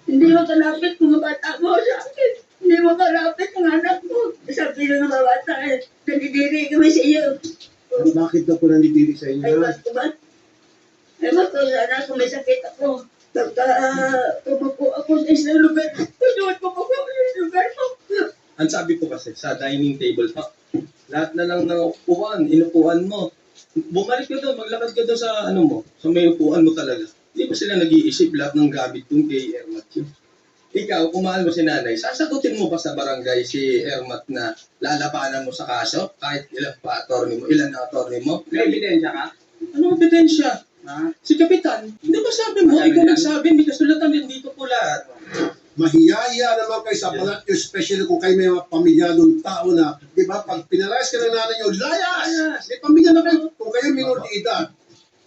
Hindi mo kalapit mga bata mo sa akin. Hindi mo kalapit ang anak mo. Sabi ng mga bata eh, nagdidiri kami sa iyo. Bakit daw po nanditiri sa Ay, inyo? ba't ba? Ay, ba't ko sana kung may sakit ako. Pagka tumupo ako sa isang lugar, tunuot ko po sa lugar mo. Ang sabi ko kasi, sa dining table pa, lahat na lang ng upuan, inupuan mo. Bumalik ka doon, maglakad ka doon sa ano mo, sa may upuan mo talaga. Hindi ba sila nag-iisip lahat ng gamit doon kay Ermat yun? Ikaw, kung mahal mo si nanay, sasagutin mo ba sa barangay si Ermat na lalapanan mo sa kaso? Kahit ilan pa attorney mo, ilan na attorney mo? May ebidensya ka? Anong ebidensya? Ha? Si Kapitan, hindi ba sabi mo, ikaw nagsabi, may kasulatan din dito po lahat. Mahiyaya naman kayo sa balat nyo, especially kung kayo may mga pamilyadong tao na, di ba, pag pinalayas ka ng nanay nyo, layas! May pamilya na kayo. Kung kayo minor de edad,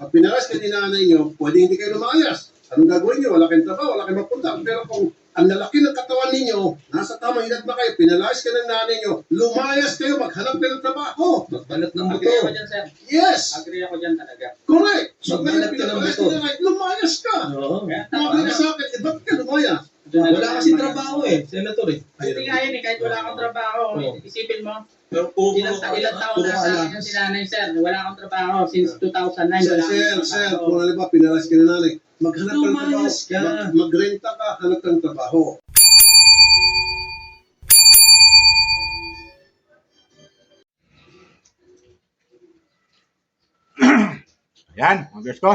pag pinalayas ka ni nanay nyo, pwede hindi kayo lumayas. Anong gagawin nyo? Wala kayong trabaho, wala kayong mapunta. Pero kung ang lalaki ng katawan ninyo, nasa tamang edad ba kayo, pinalayas ka ng nanay nyo, lumayas kayo, maghanap kayo ng trabaho. Magbalat ng Agree ako buto. dyan, sir. Yes! Agree ako dyan talaga. Correct! So Magbalat ngayon, ka ng pinalayas buto. ka ng nanay, lumayas ka! Oo. Kaya Mga tama ka sa akin, eh, ba't ka lumayas? Wala kasi trabaho eh, senator eh. Hindi nga yun eh, kahit wala kang trabaho, Oo. isipin mo, Pero puro ilang taon na sa akin si nanay, sir, wala kang trabaho since 2009, Sir, wala kang sir, trabaho. kung ano ba, pinalayas ka ng nanay, maghanap ka ng trabaho. Lumayas ka. Magrenta ka, hanap ka ng trabaho. Ayan, mga viewers ko.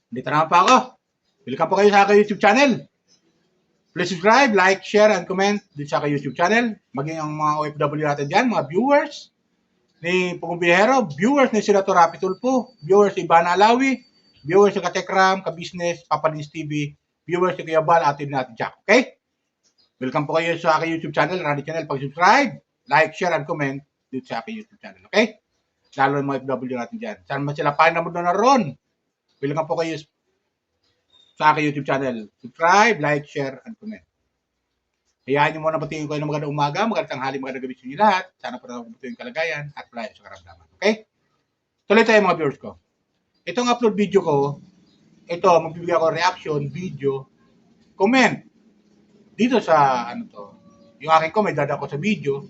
Dito na pa ako. Welcome po kayo sa aking YouTube channel. Please subscribe, like, share, and comment dito sa aking YouTube channel. Maging ang mga OFW natin dyan, mga viewers ni Pugong Bihero, viewers ni Senator Rapi Tulfo, viewers ni Ivana Alawi, viewers ni Katekram, Kabisnes, Papalins TV, viewers ni Kuya Bal, atin natin Jack. Okay? Welcome po kayo sa aking YouTube channel, Randy Channel. Pag-subscribe, like, share, and comment dito sa aking YouTube channel. Okay? Lalo ng mga FW natin dyan. Saan man sila pa na naroon. Welcome po kayo sa aking YouTube channel. Subscribe, like, share, and comment. Hayaan nyo muna batiin ko ng magandang umaga, magandang tanghali, magandang gabi sa inyo lahat. Sana po nabuto yung kalagayan at palayo sa karamdaman. Okay? Tuloy tayo mga viewers ko. Itong upload video ko, ito, magbibigay ako reaction, video, comment. Dito sa, ano to, yung aking comment, dada ko sa video,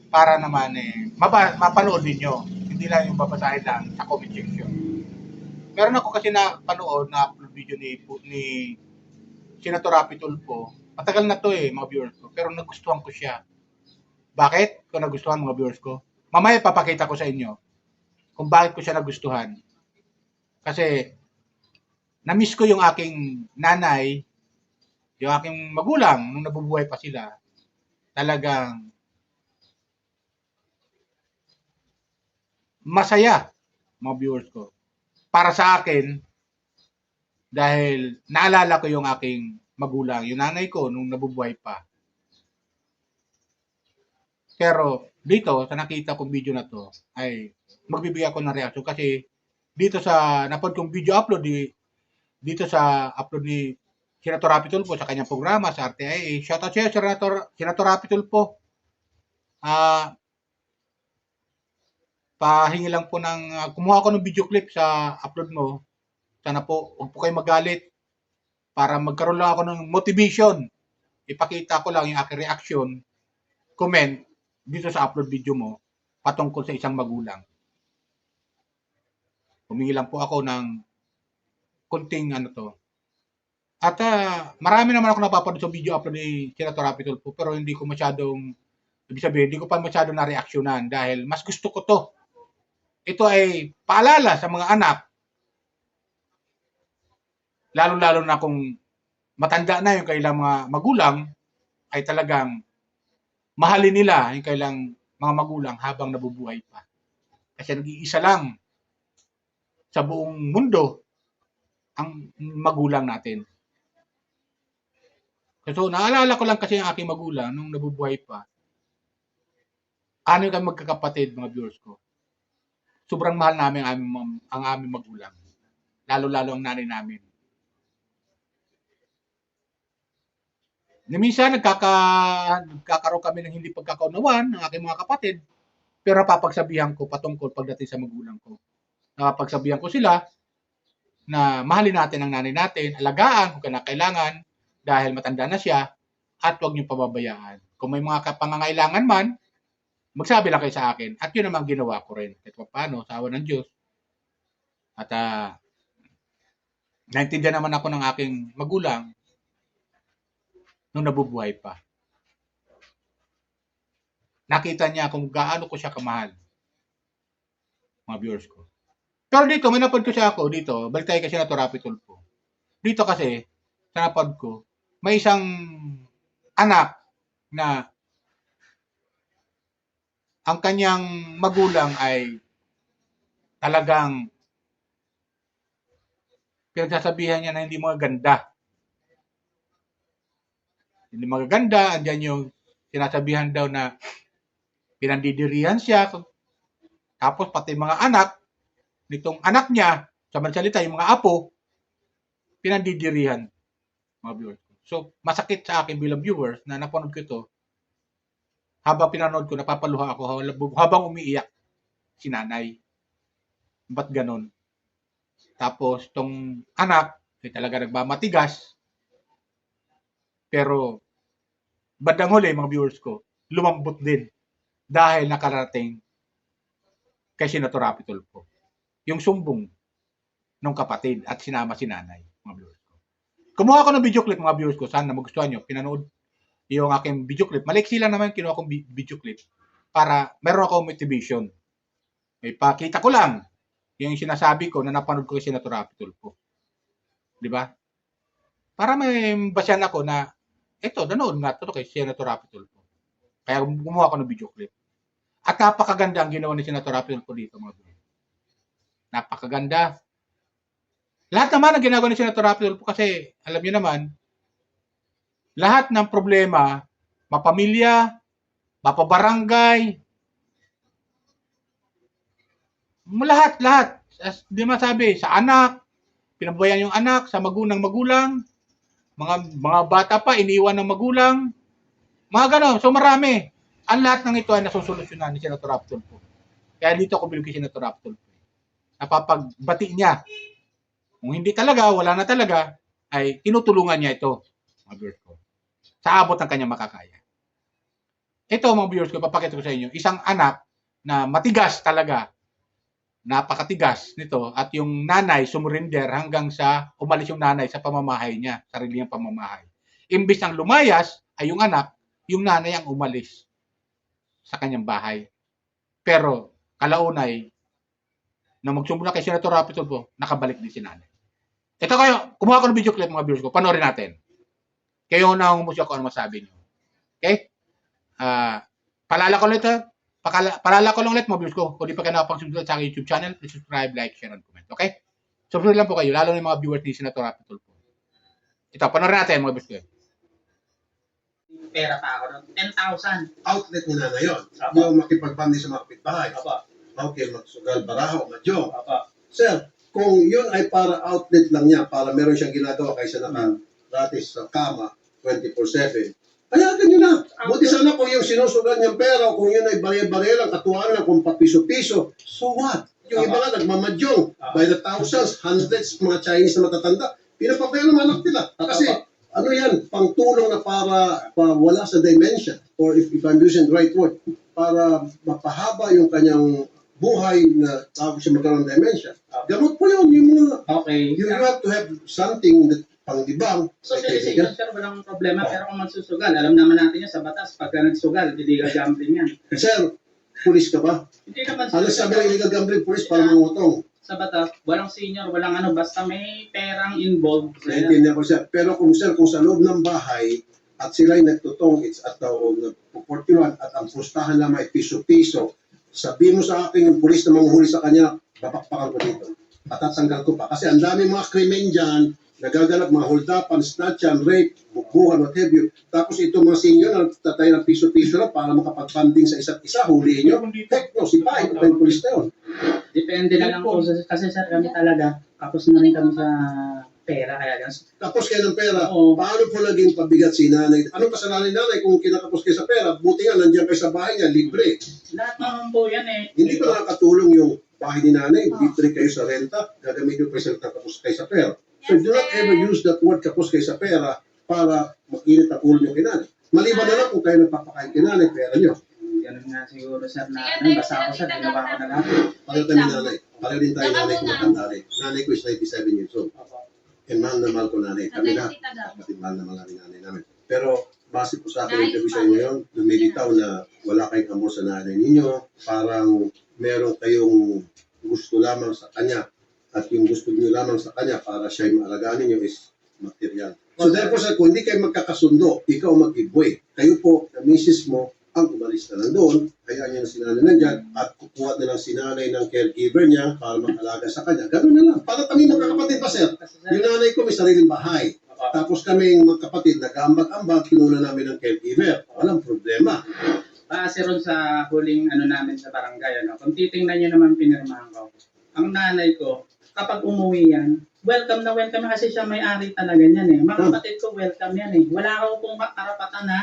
para naman mapanood ninyo. Hindi lang yung babasahin lang sa comment section. Meron ako kasi napanood na upload video ni Senator Rapi Tulfo. Matagal na to mga viewers ko. Pero nagustuhan ko siya. Bakit ko nagustuhan mga viewers ko? Mamaya papakita ko sa inyo kung bakit ko siya nagustuhan. Kasi na-miss ko yung aking nanay, yung aking magulang nung nabubuhay pa sila. Talagang masaya mga viewers ko. Para sa akin, dahil naalala ko yung aking magulang, yung nanay ko nung nabubuhay pa. Pero dito, sa nakita kong video na to, ay magbibigay ako ng reaction kasi dito sa napod kong video upload dito sa upload ni Senator Rapi Tulfo sa kanyang programa sa RTIA. Shoutout sa Senator Rapi Tulfo. Pahingi lang po ng kumuha ako ng video clip sa upload mo. Sana po, huwag po kayo magalit para magkaroon lang ako ng motivation. Ipakita ko lang yung aking reaction, comment dito sa upload video mo patungkol sa isang magulang. Humingi lang po ako ng konting ano to. At marami naman ako napapanood sa video upload ni Senator Rapi Tulfo pero hindi ko masyadong, ibig sabihin, hindi ko pa masyadong na-reactionan dahil mas gusto ko to. Ito ay paalala sa mga anak, lalo-lalo na kung matanda na yung kailang mga magulang, ay talagang mahalin nila yung kailang mga magulang habang nabubuhay pa. Kasi nag-iisa lang sa buong mundo ang magulang natin. So, naalala ko lang kasi ang aking magulang nung nabubuhay pa. Ano kami magkakapatid, mga viewers ko? Sobrang mahal namin ang aming magulang. Lalo-lalo ang nanay namin. Minsan nagkakaroon kami ng hindi pagkakaunawan ng aking mga kapatid, pero napapagsabihan ko patungkol pagdating sa magulang ko. Napapagsabihan ko sila na mahalin natin ang nanay natin, alagaan kung kailangan dahil matanda na siya at huwag niyong pababayaan. Kung may mga pangangailangan man, magsabi lang kayo sa akin at yun naman ginawa ko rin. Kahit paano, sa awa ng Diyos. At naintindihan naman ako ng aking magulang nung nabubuhay pa. Nakita niya kung gaano ko siya kamahal. Mga viewers ko. Pero dito, may napod ko siya ako dito. Balik tayo kasi na to Rapi Tulfo. Dito kasi, sa napod ko, may isang anak na ang kanyang magulang ay talagang pinagsasabihan niya na hindi magaganda. Hindi magaganda, andyan yung sinasabihan daw na pinandidirihan siya. Tapos pati mga anak, nitong anak niya, sa mansalita, yung mga apo, pinandidirihan. Mga viewers. So, masakit sa akin bilang viewers na napanood ko ito. Habang pinanood ko, napapaluha ako habang umiiyak si nanay. Ba't ganon? Tapos, tong anak, ay talaga nagmamatigas. Pero, bandang huli, mga viewers ko, lumambot din dahil nakarating kay Senator Rapi Tulfo. Yung sumbong ng kapatid at sinama si nanay, mga viewers ko. Kumuha ako ng video clip, mga viewers ko. Sana magustuhan nyo. Pinanood yung aking video clip. Maliksi lang naman kinuha akong video clip para meron akong motivation. May pakita ko lang yung sinasabi ko na napanood ko kay Senator Rapi Tulfo. Di ba? Para may basehan ako na ito, nanood nga ito kay Senator Rapi Tulfo. Kaya gumawa ako ng video clip. At napakaganda ang ginawa ni Senator Rapi Tulfo dito, mga viewers. Napakaganda. Lahat naman ang ginagawa ni Senator Rapi Tulfo kasi alam niyo naman, lahat ng problema, mapamilya, mapabarangay, lahat. Di masabi, sa anak, pinabayan yung anak, sa magulang, mga bata pa, iniwan ng magulang, mga ganon. So marami. Ang lahat ng ito ay nasusolusyonan ni Senator Rapi Tulfo. Kaya dito ako bilog kay Senator Rapi Tulfo. Napapagbati niya. Kung hindi talaga, wala na talaga, ay tinutulungan niya ito, mga viewers ko. Sa abot ng kanyang makakaya. Ito, mga viewers ko, papakita ko sa inyo, isang anak na matigas talaga, napakatigas nito, at yung nanay sumurinder hanggang sa umalis yung nanay sa pamamahay niya, sarili niyang pamamahay. Imbis ang lumayas ay yung anak, yung nanay ang umalis sa kanyang bahay. Pero, kalaunay, na magsumula kay Senator Rapi Tulfo, nakabalik din si nanay. Ito kayo, kumuha ko ng video clip, mga viewers ko, panoorin natin. Kayo na humusya ko ano masabi niyo. Okay? Palala ko lang ulit, mga viewers ko. Kung di pa kayo nakapang-subscribe sa aking YouTube channel, please subscribe, like, share, and comment. Okay? Subscribe lang po kayo, lalo na yung mga viewers ni Senator Rapi Tulfo. Ito, panoorin natin, mga viewers ko. Pera pa ako nun. 10,000. Outlet nila na yun. Yung makipagbandi sa mga kapitbahay. Okay, magsugal, baraho, madyo. Sir, kung yun ay para outlet lang niya, para meron siyang ginagawa kaysa nakaratis sa kama 24/7, ayagan nyo na. Buti sana kung yung sinusugal niyang pera, kung yun ay baril-baril lang, katuwaan lang, kung papiso-piso, so what? Yung iba nga nagmamadyong, by the thousands, hundreds, mga Chinese na matatanda, pinapapaya ng anak nila. Kasi, ano yan, pangtulong na para wala sa dementia, or if I'm using the right word, para mapahaba yung kanyang buhay na bago siya magkaroon ng dementia. Gamot po yun, yung mga, Okay. you have to have something that pang-dibang. Socialization, sir, walang problema. Pero kung magsusugal, alam naman natin yan sa batas. Pagka nagsugal, hindi ka gambling yan. Sir, pulis ka ba? Hindi naman Ano sabi ng illegal gambling pulis para mangutong? sa batas, walang senior, walang ano, basta may perang involved. Naintindihan ko siya. Pero kung sir, kung sa loob ng bahay at sila'y nagtutong, it's at nagpuportiwan at ang pustahan lang ay piso-piso, sabihin mo sa akin yung pulis na manghuli sa kanya, papakpakan ko dito. At tatanggal ko pa. Kasi ang dami mga krimen dyan, nagaganap mga holdapan, snatchan, rape, bukbuhan, what have you. Tapos ito mga senior na tatay ng piso-piso lang para makapag-funding sa isa't isa, huliin nyo. Heck no, si Pai, ito pa yung pulis na yun. Depende na lang po. Kasi sir, kami talaga, kapos na rin kami sa pera. Kaya gan. Tapos kayo ng pera, Oo. paano po naging pabigat si nanay? Anong kasalanan ni nanay kung kinakapos kayo sa pera? Buti nga, nandiyan kayo sa bahay niya, libre. Lahat naman po yan eh. Hindi ba nakakatulong yung bahay ni nanay, libre kayo sa renta, gagamitin ko yung kapos kay sa pera. So do not ever use that word kapos kay sa pera para mainit ang ulo nyo kay nanay. Maliban na lang kung kayo nagpapakain kay nanay, pera nyo. Ganun nga siguro sir na basta ako sir, ginawa ko na lahat. Pareho tayo ni nanay. Pareho din tayo nanay kung matanda rin. Nanay ko is 97 years old. And mahal na mahal ko nanay. Kami lahat, kapatid mahal na mahal namin nanay namin. Pero base po sa akin, interview sa inyo ngayon, lumilitaw na wala kayong amor sa nanay ninyo. Parang meron kayong gusto lamang sa kanya. At yung gusto niyo lamang sa kanya para siya yung maalagaan ninyo is material. So therefore, sir, kung hindi kayo magkakasundo, ikaw mag-giveaway. Kayo po, na misis mo, ang umalis na lang doon, hayaan niya na si nanay nandyan, at kukuha na lang si nanay ng caregiver niya para mag-alaga sa kanya. Ganun na lang. Para kami magkakapatid pa, sir. Yung nanay ko may sariling bahay. Tapos kaming magkapatid, nag-ambag-ambag, kinuna namin ng caregiver. Walang problema. Base ron sa huling namin sa barangay, kung titingnan nyo naman pinirmahan ko, ang nanay ko, kapag umuwi yan, welcome na kasi siya may-ari talaga niyan eh. Mga kapatid ko, welcome yan eh. Wala ako kung karapatan na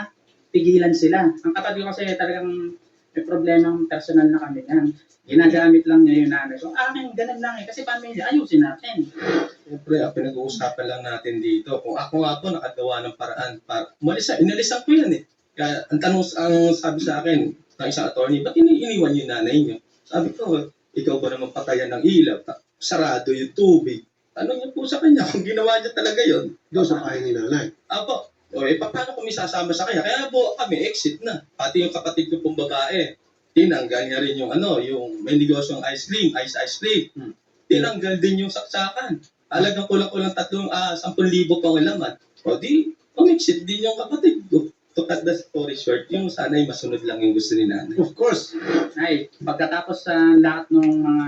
pigilan sila. Ang kapatid ko kasi talagang may problemang personal na kami yan. Ginagamit lang niya yung nanay ko. Ganun lang eh. Kasi pamilya, ayusin natin. Siyempre, pinag-uusapan lang natin dito. Kung ako nga po nakagawa ng paraan para inalisan ko yan eh. Kaya ang sabi sa akin ng isang attorney, ba't iniwan yung nanay niyo? Sabi ko, ikaw ba naman patayan ng ilaw? Sarado yung tubig. Ano niya po sa kanya kung ginawa niya talaga yon? Doon sa bahay ni nanay. Apo, paano kung may sasama sa kanya? Kaya po kami, exit na. Pati yung kapatid ko pong babae, tinanggal niya rin yung yung may negosyong ice cream. Tinanggal din yung saksakan. Halagang kulang-kulang 10,000 pang laman. O di, exit din yung kapatid ko. To cut the story short, yung sana'y masunod lang yung gusto ni nanay. Of course. Ay, pagkatapos sa lahat ng mga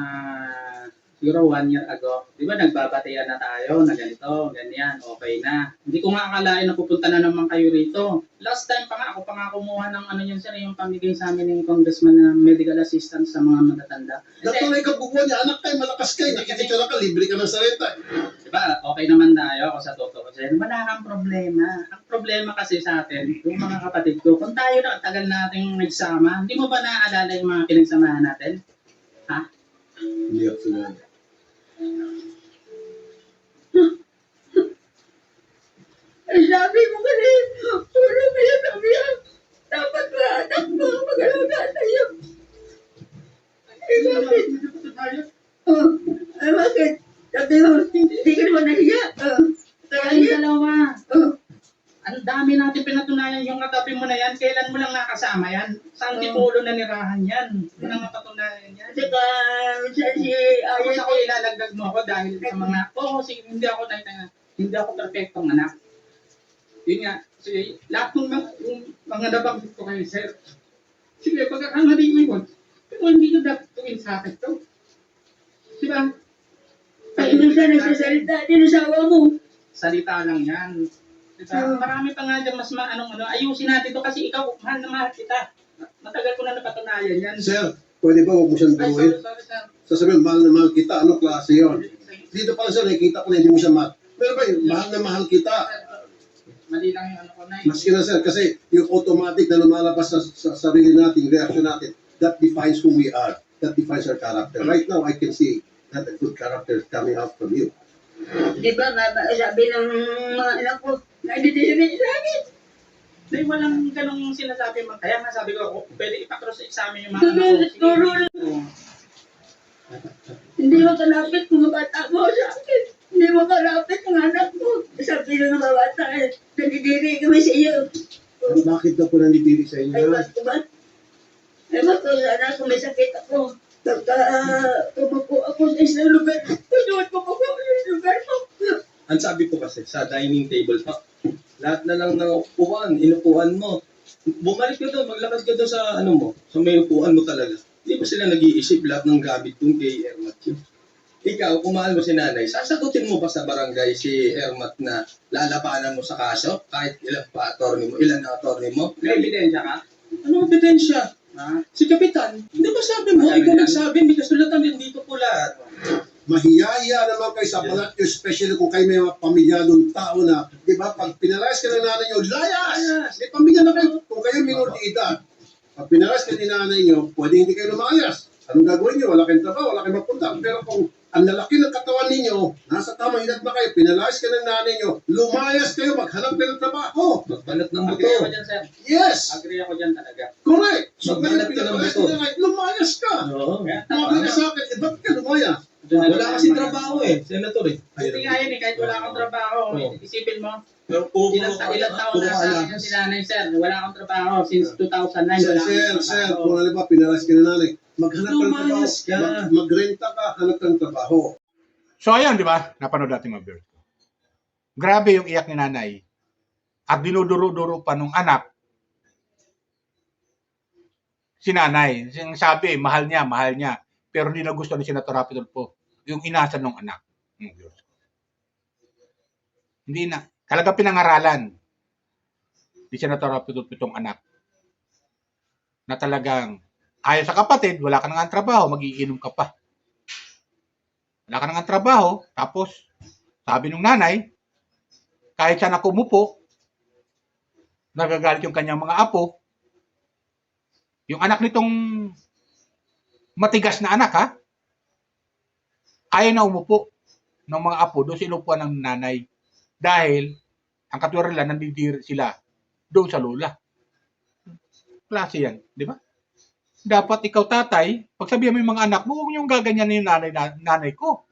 siguro 1 year ago, di ba nagbabatayan na tayo na ganito, ganyan, okay na. Hindi ko nga akalain na pupunta na naman kayo rito. Last time pa nga, ako pa nga kumuha ng sir, yung pamigay sa amin ng congressman na medical assistance sa mga matatanda. Natuloy ka bukuan niya, anak kayo, malakas kayo, nakikita ka, libre ka ng sarenta. Diba, okay naman tayo ako sa totoo. Wala kang problema. Ang problema kasi sa atin, yung mga kapatid ko, kung tayo na tagal nating nagsama, hindi mo ba naaalala yung mga pinagsamahan natin? Ha? Hindi ako sinabi. Sabi mo kasi, puro kaya kami yan. Dapat ba, anak mo, mag-alaga tayo. Bakit? Bakit? Sabi mo, hindi ka naman nahiya. Kayong dalawa. Ang dami natin pinatunayan yung katabi mo na yan. Kailan mo lang nakasama yan? Sa antipolo na nirahan yan. Yun ang napatunayan yan. Saka, si Tapos Ayat, ako ilalagdag mo ako dahil sa mga, sige, hindi ako perfectong anak. Yun nga, sige, lahat ng mga nabanggit ko kayo, sir. Sige, pagkakamali mo yun, pero hindi ko dapat tuwin sa akin to. Diba? ay doon ka nagsasalita, dinosawa mo. Salita lang yan. Diba? Marami pa nga dyan mas ayusin natin to kasi ikaw, mahal na mahal kita. Matagal ko na napatunayan yan. Sir, pwede ba huwag mo siyang Ay, biruin? sorry, sir. Sasabihin, mahal na mahal kita, ano klase yun? Dito pala sir, nakikita ko na hindi mo siya mahal. Pero ba yun, mahal na mahal kita. Mali lang yung ko na Maski na sir, kasi yung automatic na lumalabas sa sarili natin, reaction natin, that defines who we are. That defines our character. Right now, I can see that a good character is coming out from you. Di ba, sabi ng mga anak ko, nagdidiri sa akin. Dahil walang ganong sinasabi mo. Kaya nga sabi ko, pwede ipakross examine yung mga Sabi, anak ko. turo lang. Hindi mo kalapit mga bata mo sa akin. Hindi mo kalapit mga anak mo. Sabi ng mga bata, nagdidiri kami sa iyo. Bakit na po nanditiri sa inyo? Ay, ba't ba? Ay, ba't ko sana kung may sakit ako. Pagka tumupo ako sa isang lugar, tunuot ko po sa lugar mo. Ang sabi ko kasi, sa dining table pa, lahat na lang ng inupuan mo. Bumalik ka doon, maglakad ka doon sa sa may upuan mo talaga. Hindi ba sila nag-iisip lahat ng gamit kung kay Ermat yun? Ikaw, kung mahal mo si nanay, sasagutin mo ba sa barangay si Ermat na lalabanan mo sa kaso? Kahit ilan na attorney mo? May ebidensya ka? Ano ebidensya? Ha? Si Kapitan, hindi ba sabi mo? Ikaw nagsabi, may kasulatan din dito po lahat. Mahiyaya naman kayo sa balat nyo, especially kung kayo may mga pamilyadong tao na, di ba, pag pinalayas ka ng nanay nyo, layas! May pamilya na kayo. Kung kayo minor de edad, pag pinalayas ka ng nanay nyo, pwede hindi kayo lumayas. Anong gagawin niyo? Wala kayong trabaho, wala kayong mapunta. Pero kung ang lalaki ng katawan ninyo, nasa tamang edad na kayo, pinalayas ka ng nanay niyo, lumayas kayo, maghanap kayo ng trabaho. Magbalat ng buto. Agree ako dyan, sir. Yes! Agree ako dyan talaga. Correct! So, Magbalat ngayon, ka ng pinalayas buto. ka ng nanay, lumayas ka! Oo. Kaya Mga ka sa akin, ba't ka lumayas? Wala kasi trabaho eh, senator eh. Hindi nga yun eh, kahit wala akong trabaho, Oo. isipin mo, Pero puro ilang taon puro na sa akin yung sinanay, sir. Wala akong trabaho since 2009. Sir, Wala akong sir, trabaho. kung halimbawa, pinalayas ka ng nanay, maghanap ka ng trabaho. Lumayas ka. Magrenta ka, hanap ka ng trabaho. So ayun, di ba? Napanood natin mga viewers ko. Grabe yung iyak ni nanay. At dinuduro-duro pa nung anak. Si nanay. Yung sabi, mahal niya. Pero hindi na gusto ni Senator Rapi Tulfo. Yung inasan ng anak. Mga viewers ko. Hindi na. Talaga pinangaralan ni Senator Rapi Tulfo itong anak. Na talagang ayaw sa kapatid, wala ka nang trabaho, magiinom ka pa. Wala ka nang trabaho, tapos sabi ng nanay, kahit siya nakumupo, nagagalit yung kanyang mga apo. Yung anak nitong matigas na anak, ha? Ayaw na umupo ng mga apo doon sa inupuan ng nanay. Dahil, ang katwiran nandidiri sila doon sa lola. Klase yan, di ba? Dapat ikaw tatay, pagsabihan mo yung mga anak mo, huwag niyong gaganyanin yung nanay ko.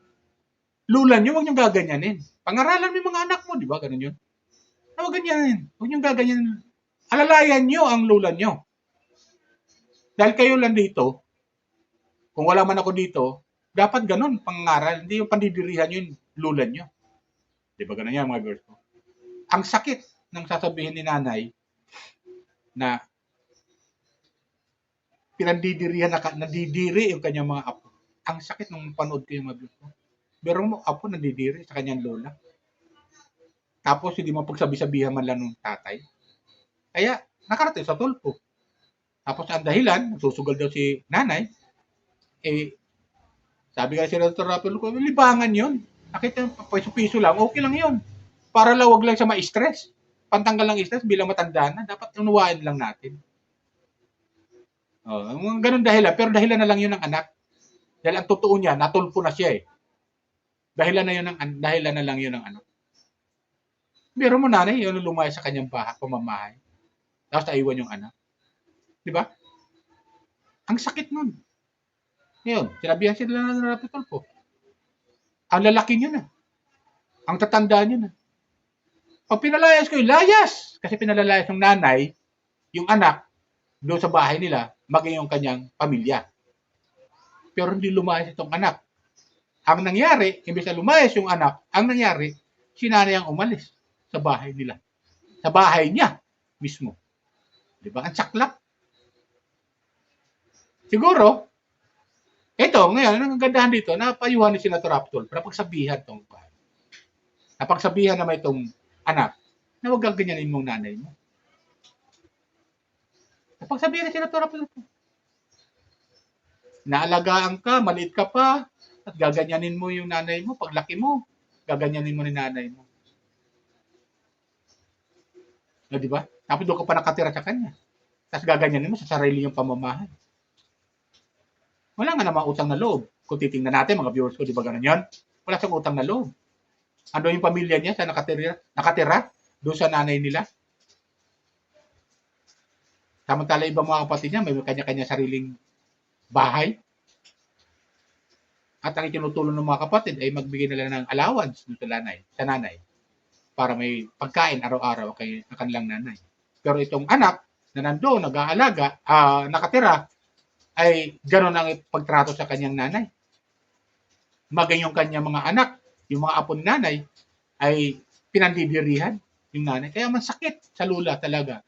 Lula niyo, huwag niyong gaganyanin. Pangaralan mo yung mga anak mo, di ba? Ganun yun. Huwag ganyanin. Huwag niyong gaganyanin. Alalayan niyo ang lula niyo. Dahil kayo lang dito, kung wala man ako dito, dapat ganun, pangaral. Hindi yung pandidirihan niyo yung lula niyo. Di ba ganun yan, mga viewers ko? Ang sakit ng sasabihin ni nanay na pinandidirihan, nadidiri yung kanyang mga apo. Ang sakit nung panood ko yung mga views ko. Pero mo, apo nadidiri sa kanyang lola. Tapos hindi mo pagsabi-sabihan man lang ng tatay. Kaya nakarating sa Tulfo. Tapos ang dahilan, susugal daw si nanay, sabi nga si Dr. Rapel ko, libangan yun. Nakita yung piso-piso lang, okay lang yun. Para lang wag lang siya ma-stress. Pantanggal ng stress bilang matanda na, dapat unawain lang natin. Ganun dahilan. Pero dahilan na lang yun ng anak. Dahil ang totoo niya, natulpo na siya eh. Dahilan na lang yun ng anak. Pero mo nanay, yun lumaya sa kanyang pamamahay. Tapos naiwan yung anak. Di ba? Ang sakit nun. Ngayon, sinabihan sila ng Rapi Tulfo. Ang lalaki niya na. Ang tatanda niya na. Pag pinalayas ko, layas! Kasi pinalalayas ng nanay, yung anak, doon sa bahay nila, maging yung kanyang pamilya. Pero hindi lumayas itong anak. Ang nangyari, imbes na lumayas yung anak, ang nangyari, si nanay ang umalis sa bahay nila. Sa bahay niya mismo. Di ba? Ang saklap. Siguro, ito, ngayon, ang gandahan dito, napayuhan ni Senator Rapi Tulfo, napagsabihan itong bahay. Napagsabihan naman itong anak, na huwag gaganyanin mong nanay mo. Napagsabihan ni Senator Rapi Tulfo. Naalagaan ka, maliit ka pa, at gaganyanin mo yung nanay mo, paglaki mo, gaganyanin mo ni nanay mo. No, di ba? Tapos doon ka pa nakatira sa kanya. Tapos gaganyanin mo sa sarili yung pamamahay. Wala nga namang utang na loob. Kung titingnan natin, mga viewers ko, di ba ganun yun? Wala siyang utang na loob. Ano yung pamilya niya sa nakatira doon sa nanay nila? Samantala ibang mga kapatid niya, may kanya-kanya sariling bahay. At ang itinutulong ng mga kapatid ay magbigay nila ng allowance doon sa nanay. Para may pagkain araw-araw kay ang kanilang nanay. Pero itong anak na nandoon, nag-aalaga, nakatira, ay gano'n ang pagtrato sa kanyang nanay. Maging yung kanyang mga anak, yung mga apo ni nanay, ay pinandidirihan yung nanay. Kaya masakit sa lula talaga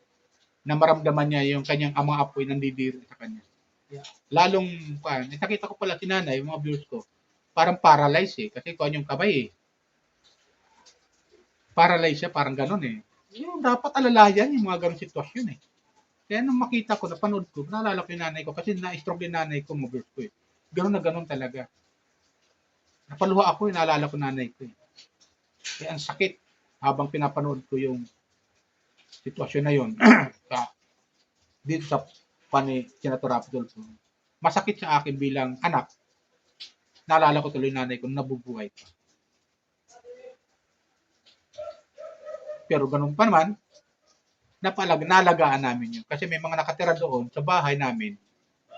na maramdaman niya yung kanyang mga apo ay nandidiri sa kanya. Lalong, nakita ko pala si nanay, yung mga viewers ko, parang paralyzed eh. Kasi kung yung kamay eh. Paralyzed siya, parang gano'n eh. Yung dapat alalayan yung mga gano'ng sitwasyon eh. Kaya nung makita ko, napanood ko, naalala ko yung nanay ko, kasi na-stroke yung nanay ko, mga viewers ko eh. Gano'n na gano'n talaga. Napaluha ako, naalala ko nanay ko eh. Kaya ang sakit habang pinapanood ko yung sitwasyon na yun dito sa Senator Rapi Tulfo. masakit sa akin bilang anak. Naalala ko tuloy nanay ko nabubuhay pa. Pero ganun pa naman, nalagaan namin yun. Kasi may mga nakatira doon sa bahay namin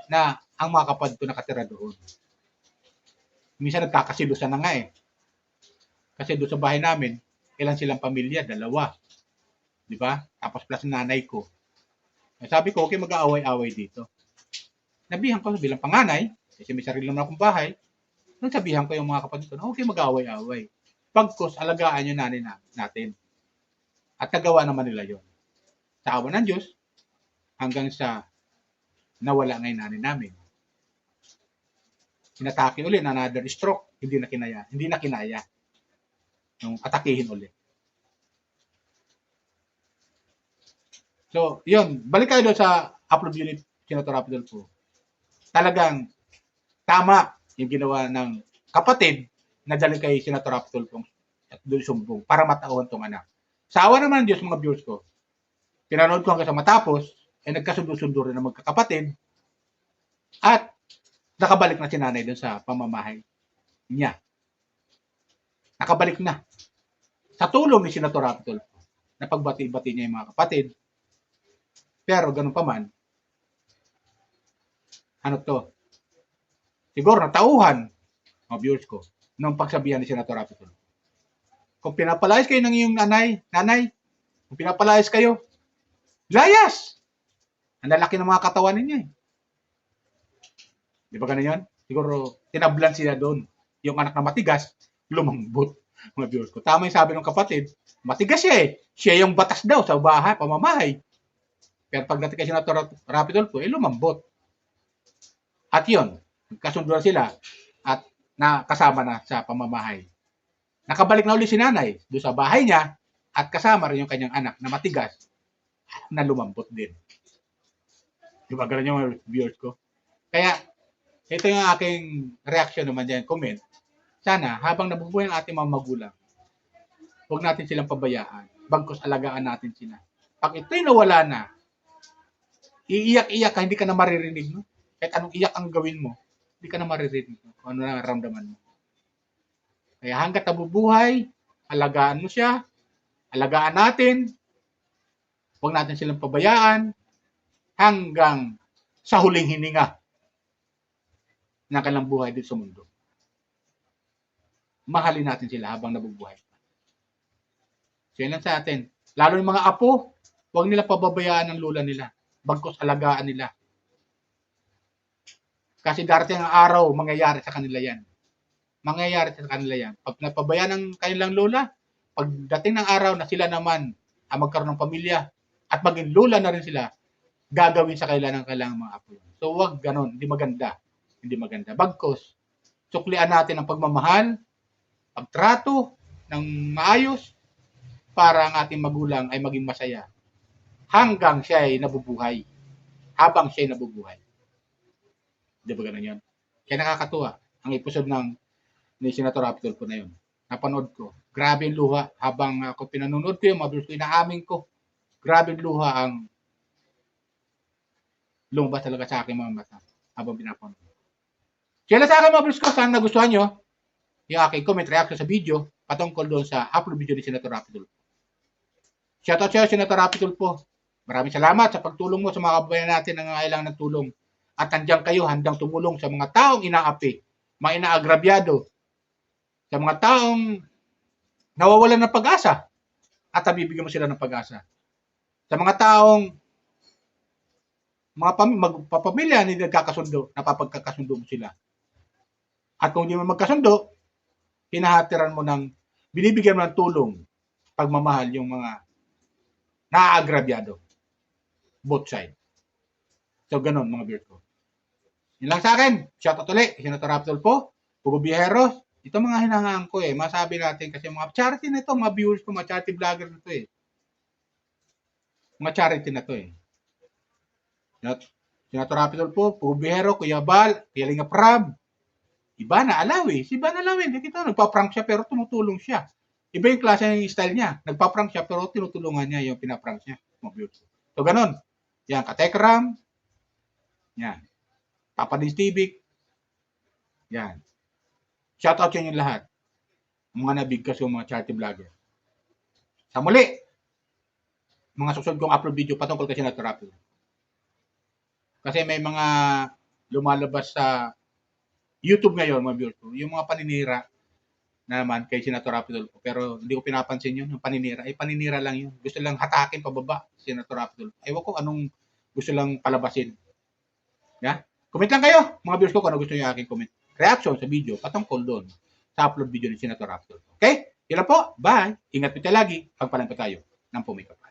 na ang mga kapatid ko nakatira doon. Minsan nagkakasilusan na nga eh. Kasi doon sa bahay namin, ilan silang pamilya? 2. Di ba? Tapos plus nanay ko. Sabi ko, okay, mag-aaway-away dito. Nabihan ko bilang panganay, kasi may sarili naman akong bahay, nung sabihan ko yung mga kapatid ko, okay, mag-aaway-away. Pagkos, alagaan yung nanay natin. At nagawa naman nila yon. Sa awa ng Diyos, hanggang sa nawala ngayon nanay namin. Inatake ulit na another stroke, hindi na kinaya. Nung atakihin ulit. So, yun. Balik kayo doon sa upload unit, Senator Rapi Tulfo. Talagang tama yung ginawa ng kapatid na dali kay Senator Rapi Tulfo at doon sumbong para matauhan tong anak. Sa awa naman ng Diyos, mga viewers ko, pinanood ko hanggang sa matapos, ay nagkasundo-sundo rin ng magkakapatid at nakabalik na si nanay doon sa pamamahay niya. Nakabalik na. Sa tulong ni Senator Rapi Tulfo, na pagbati-bati niya yung mga kapatid. Pero ganun pa man, siguro natauhan, mga viewers ko, nung pagsabihan ni Senator Rapi Tulfo. Kung pinapalayas kayo ng iyong nanay, kung pinapalayas kayo, layas! Ang lalaki ng mga katawan ninyo eh. Di ba ganun yun? Siguro, tinablan sila doon. Yung anak na matigas, lumambot. Mga viewers ko. Tama yung sabi ng kapatid, matigas siya eh. Siya yung batas daw sa bahay, pamamahay. Pero pagdating kay Senator Rapi Tulfo, lumambot. At yun, kasunduan sila at nakasama na sa pamamahay. Nakabalik na ulit si nanay doon sa bahay niya at kasama rin yung kanyang anak na matigas na lumambot din. Di ba ganun yung viewers ko? Kaya, ito yung aking reaction naman dyan, comment. Sana, habang nabubuhay ang ating mga magulang, huwag natin silang pabayaan. Bagkus alagaan natin sila. Pag ito'y nawala na, iiyak-iyak ka, hindi ka na maririnig. No? Kahit anong iyak ang gawin mo, hindi ka na maririnig. No? Kung ano na ramdaman mo. Kaya hanggat nabubuhay, alagaan mo siya, alagaan natin, huwag natin silang pabayaan, hanggang sa huling hininga ng kanilang buhay dito sa mundo. Mahalin natin sila habang nabubuhay. So yan lang sa atin. Lalo yung mga apo, huwag nila pababayaan ng lula nila. Bagkus alagaan nila. Kasi darating ang araw, mangyayari sa kanila yan. Mangyayari sa kanila yan. Pag napabayaan ng kanilang lola, pagdating ng araw na sila naman ang magkaroon ng pamilya at maging lola na rin sila, gagawin sa kanila ng kailangang mga apo. So wag ganon, hindi maganda. Hindi maganda. Bagkus, suklian natin ang pagmamahal, pagtrato ng maayos para ang ating magulang ay maging masaya hanggang siya ay nabubuhay. Habang siya ay nabubuhay. Di ba ganun yun? Kaya nakakatuwa ang episode ni Senator Rapi Tulfo na yun. Napanood ko. Grabe yung luha. Habang ako pinanonood ko yung mabilis ko, inaamin ko. Grabe yung luha ang lumabas talaga sa aking mga mata habang pinapanood. Kaya sa akin mabilis ko, sana nagustuhan nyo yung aking comment reaction sa video patungkol doon sa upload video ni Senator Rapi Tulfo. Shoutout sa'yo, Senator Rapi Tulfo. Maraming salamat sa pagtulong mo sa mga kababayan natin na nangangailangan ng tulong. At nandiyan kayo handang tumulong sa mga taong inaapi, mga inaagrabyado, sa mga taong nawawalan ng pag-asa at nabibigyan mo sila ng pag-asa. Sa mga taong magpapamilya hindi nagkakasundo, napapagkakasundo mo sila. At kung hindi mo magkasundo, hinahatiran mo binibigyan mo ng tulong, pagmamahal yung mga naaagrabyado. Both side. So, ganun mga beard ko. Yun lang sa akin. Shoutout ulit. Senator Rapi Tulfo, Pugo Viajeros. Ito mga hinahangaan ko masabi natin kasi mga charity na ito, mga viewers ko, mga charity vlogger na ito Mga charity na ito Senator Rapi Tulfo, Pugo Viajeros, Kuya Bal, Kuya Linga Prab. Iba na Alawi. Si Iba na Alawi. Dito, nagpa-prank siya pero tumutulong siya. Iba yung klase ng style niya. Nagpa-prank siya pero tinutulungan niya yung pinaprank niya. Mga viewers ko. So, ganun. Yan, Katekram. Yan. Papa Dins TV. Yan. Shoutout sa inyo lahat. Mga nabigkas o mga charity vlogger. Sa muli, mga susunod kong upload video patungkol kay Senator Rapi. Kasi may mga lumalabas sa YouTube ngayon, mga viewers ko, yung mga paninira na naman kay Senator Rapi Tulfo. Pero hindi ko pinapansin yun, yung paninira. Paninira lang yun. Gusto lang hatakin pababa si Senator Rapi Tulfo. Ewan ko anong gusto lang palabasin. Yeah? Comment lang kayo, mga viewers ko, kung ano gusto nyo aking comment. Reaction sa video patungkol doon sa upload video ni Senator Rapi Tulfo. Okay? Yun lang po. Bye. Ingat po tayo lagi. Pagpalan pa tayo ng pumikot.